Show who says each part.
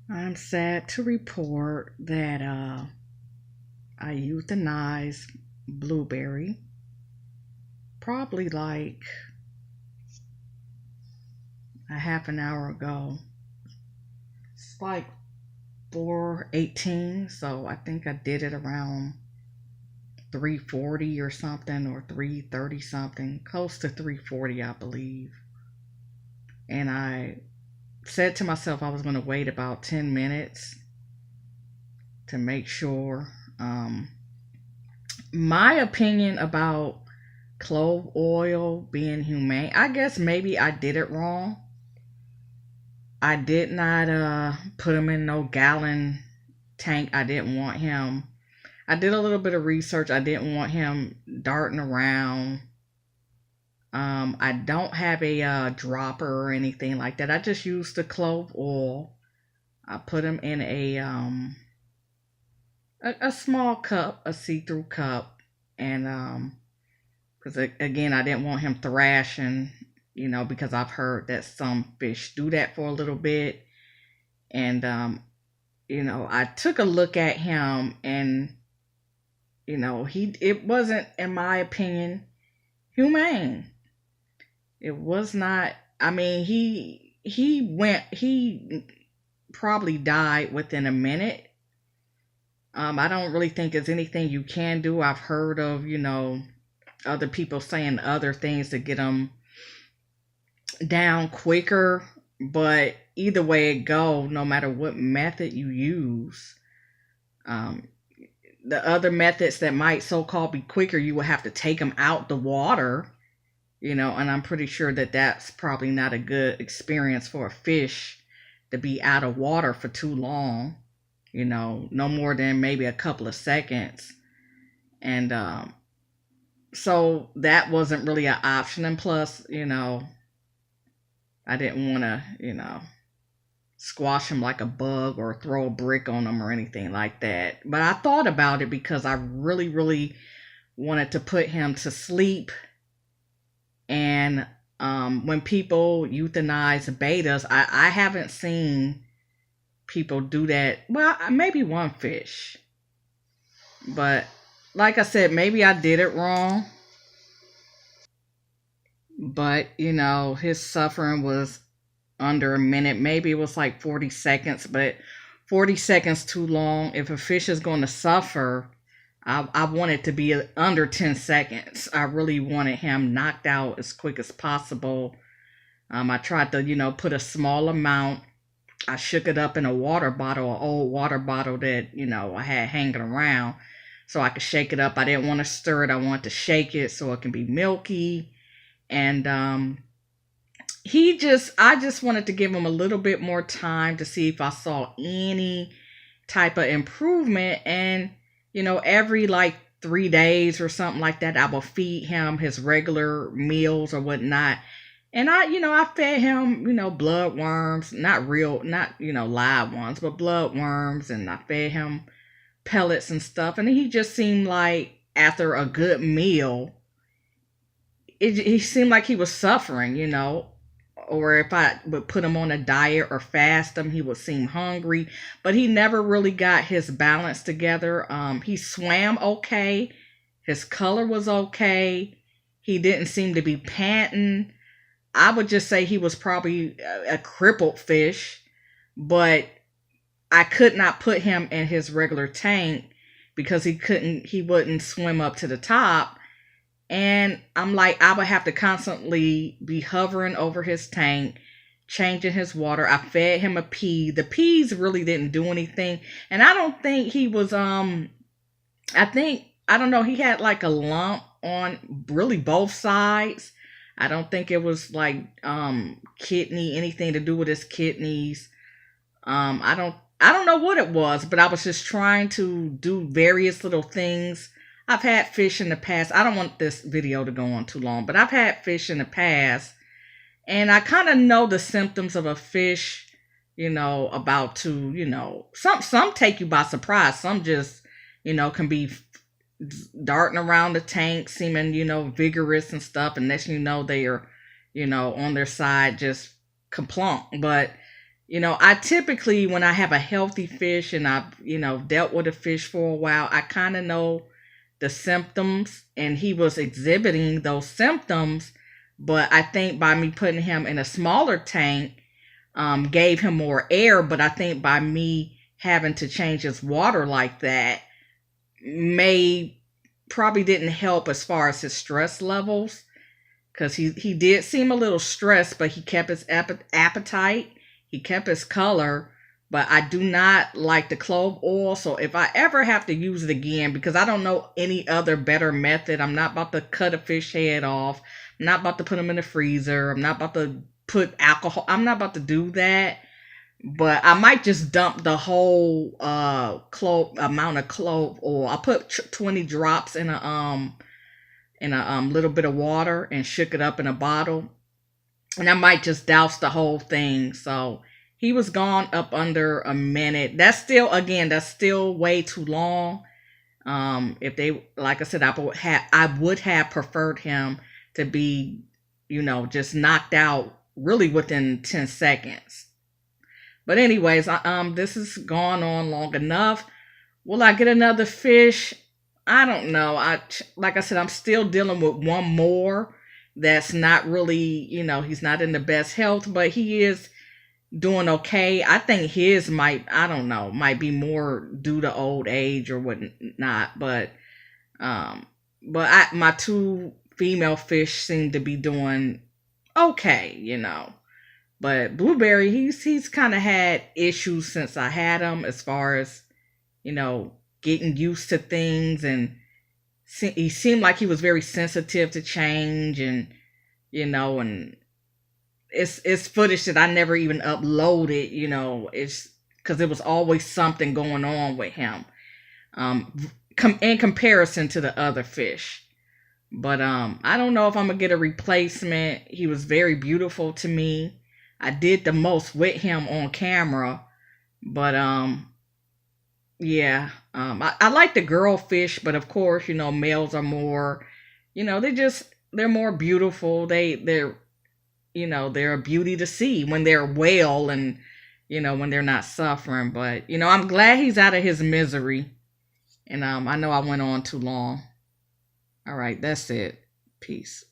Speaker 1: I'm sad to report that I euthanized Blueberry probably like a half an hour ago. It's like 4:18, so I think I did it around 3:40 or something, or 3:30 something, close to 3:40, I believe. And I said to myself I was going to wait about 10 minutes to make sure. My opinion about clove oil being humane, I guess maybe I did it wrong. I did not put him in no gallon tank. I didn't want him. I did a little bit of research. I didn't want him darting around. I don't have a dropper or anything like that. I just used the clove oil. I put him in a small cup, a see-through cup, and because again, I didn't want him thrashing, because I've heard that some fish do that for a little bit. And I took a look at him, and it wasn't, in my opinion, humane. It was not. I mean, he probably died within a minute. I don't really think there's anything you can do. I've heard of, other people saying other things to get them down quicker, but either way it go, no matter what method you use, um, the other methods that might so-called be quicker, you will have to take them out the water, and I'm pretty sure that that's probably not a good experience for a fish to be out of water for too long, no more than maybe a couple of seconds. And so that wasn't really an option. And plus, I didn't want to, squash him like a bug or throw a brick on him or anything like that. But I thought about it because I really, really wanted to put him to sleep. And when people euthanize bettas, I haven't seen people do that. Well, maybe one fish. But like I said, maybe I did it wrong. But, his suffering was under a minute. Maybe it was like 40 seconds, but 40 seconds too long. If a fish is going to suffer, I want it to be under 10 seconds. I really wanted him knocked out as quick as possible. I tried to, put a small amount. I shook it up in a water bottle, an old water bottle that, I had hanging around so I could shake it up. I didn't want to stir it. I wanted to shake it so it can be milky. And I just wanted to give him a little bit more time to see if I saw any type of improvement. And, every like 3 days or something like that, I will feed him his regular meals or whatnot. And I fed him, blood worms, not real, not, live ones, but blood worms. And I fed him pellets and stuff. And he just seemed like after a good meal, he seemed like he was suffering, or if I would put him on a diet or fast him, he would seem hungry, but he never really got his balance together. He swam okay. His color was okay. He didn't seem to be panting. I would just say he was probably a crippled fish, but I could not put him in his regular tank because he wouldn't swim up to the top. And I'm like, I would have to constantly be hovering over his tank, changing his water. I fed him a pea. The peas really didn't do anything. And I don't think he was, I don't know, he had like a lump on really both sides. I don't think it was like, anything to do with his kidneys. I don't know what it was, but I was just trying to do various little things. I've had fish in the past. I don't want this video to go on too long, but I've had fish in the past, and I kind of know the symptoms of a fish, about to, some take you by surprise. Some just, can be darting around the tank, seeming, vigorous and stuff, and next you know they are, on their side just kaplunk. But I typically, when I have a healthy fish and I've, dealt with a fish for a while, I kind of know the symptoms, and he was exhibiting those symptoms. But I think by me putting him in a smaller tank, gave him more air. But I think by me having to change his water like that may probably didn't help as far as his stress levels, because he did seem a little stressed, but he kept his appetite, he kept his color. But I do not like the clove oil, so if I ever have to use it again, because I don't know any other better method, I'm not about to cut a fish head off, I'm not about to put him in the freezer, I'm not about to put alcohol, I'm not about to do that. But I might just dump the whole clove amount of clove oil. I put 20 drops in a little bit of water and shook it up in a bottle, and I might just douse the whole thing. So he was gone up under a minute. That's still way too long. If they, like I said, I would have preferred him to be, just knocked out really within 10 seconds. But anyways, this has gone on long enough. Will I get another fish? I don't know. Like I said, I'm still dealing with one more that's not really, he's not in the best health, but he is doing okay. I think his might, I don't know, might be more due to old age or whatnot. Um, but my two female fish seem to be doing okay. But Blueberry, he's kind of had issues since I had him, as far as, getting used to things, and he seemed like he was very sensitive to change, and it's footage that I never even uploaded. It's because it was always something going on with him, in comparison to the other fish. But I don't know if I'm gonna get a replacement. He was very beautiful to me. I did the most with him on camera, but yeah, I like the girl fish, but of course, males are more, they're more beautiful. They're a beauty to see when they're well, and when they're not suffering. But I'm glad he's out of his misery. And I know I went on too long. All right, that's it. Peace.